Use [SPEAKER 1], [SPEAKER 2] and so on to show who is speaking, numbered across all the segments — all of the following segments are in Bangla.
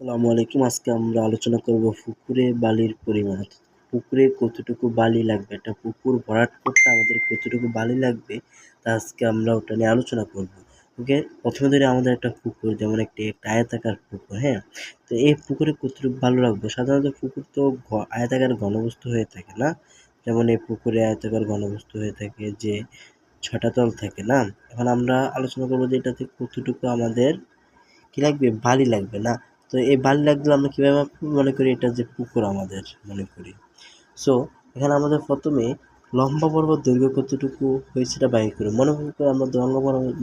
[SPEAKER 1] আসসালামু আলাইকুম। আজকে আমরা আলোচনা করব পুকুরে বালির পরিমাণ। পুকুরে কতটুকু বালি লাগবে? একটা পুকুর ভরাট করতে আমাদের কতটুকু বালি লাগবে? তা আজকে আমরা ওটা নিয়ে আলোচনা করব। ওকে? ১ম এ ধরি আমাদের একটা পুকুর, যেমন একটা আয়তাকার পুকুর, হ্যাঁ? তো এই পুকুরে কতটুকু বালু রাখবো? সাধারণত পুকুর তো আয়তাকার ঘনবস্তু হয়ে থাকে, না? যেমন এই পুকুরে আয়তাকার ঘনবস্তু হয়ে থাকে যে ৬ টা তল থাকে, না? এখন আমরা আলোচনা করব যে এটাতে কতটুকু আমাদের কি লাগবে? বালি লাগবে, না? তো এই বালি লাগলে আমরা কীভাবে মাপবো? মনে করি এটা যে পুকুর আমাদের মনে করি। সো এখানে আমাদের ১ম এ লম্বা বরাবর দৈর্ঘ্য কতটুকু হয়েছে সেটা বাইর করি। মনে করি আমরা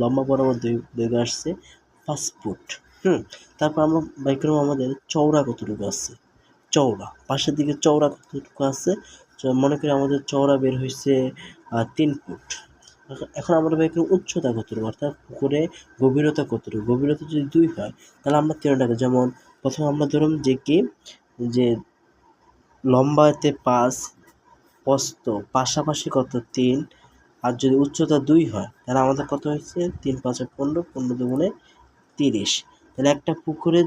[SPEAKER 1] লম্বা বরাবর দৈর্ঘ্য আসছে ৫ ফুট। তারপর আমরা বাইর করব আমাদের চওড়া কতটুকু আছে। চওড়া, পাশের দিকে চওড়া কতটুকু আছে? মনে করি আমাদের চওড়া বের হইছে ৩ ফুট। এখন আমরা বের করব উচ্চতা কতটুকু, অর্থাৎ পুকুরে গভীরতা কতটুকু। গভীরতা যদি ২ হয় তাহলে আমরা ৩ টাকা, যেমন প্রথমে আমরা ধরুন যে লম্বাতে ৫, প্রস্থ পাশাপাশি কত ৩, আর যদি উচ্চতা ২ হয় তাহলে আমাদের কত হয়েছে? ৩ ৫ ১৫, ১৫ দুগুণে ৩০। তাহলে একটা পুকুরে,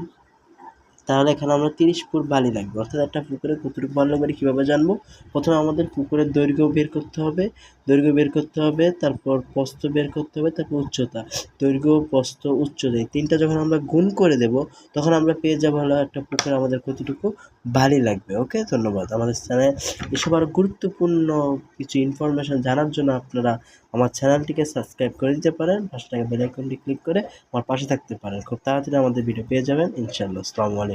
[SPEAKER 1] তাহলে এখানে আমরা ৩০ ফুট বালি লাগবে। অর্থাৎ একটা পুকুরে কতটুকু বালি লাগবে কীভাবে জানবো? প্রথমে আমাদের পুকুরের দৈর্ঘ্য বের করতে হবে, তারপর প্রস্থ বের করতে হবে, তারপর উচ্চতা। দৈর্ঘ্য, প্রস্থ, উচ্চতা, এই ৩টা যখন আমরা গুণ করে দেব তখন আমরা পেয়ে যাবো হলো একটা পুকুরে আমাদের কতটুকু বালি লাগবে। ওকে, ধন্যবাদ। আমাদের চ্যানেলে এসব আরও গুরুত্বপূর্ণ কিছু ইনফরমেশন জানার জন্য আপনারা আমার চ্যানেলটিকে সাবস্ক্রাইব করে দিতে পারেন। পাশে থাকা বেল আইকনটি ক্লিক করে আমার পাশে থাকতে পারেন। খুব তাড়াতাড়ি আমাদের ভিডিও পেয়ে যাবেন ইনশাআল্লাহ। আসসালামু আলাইকুম।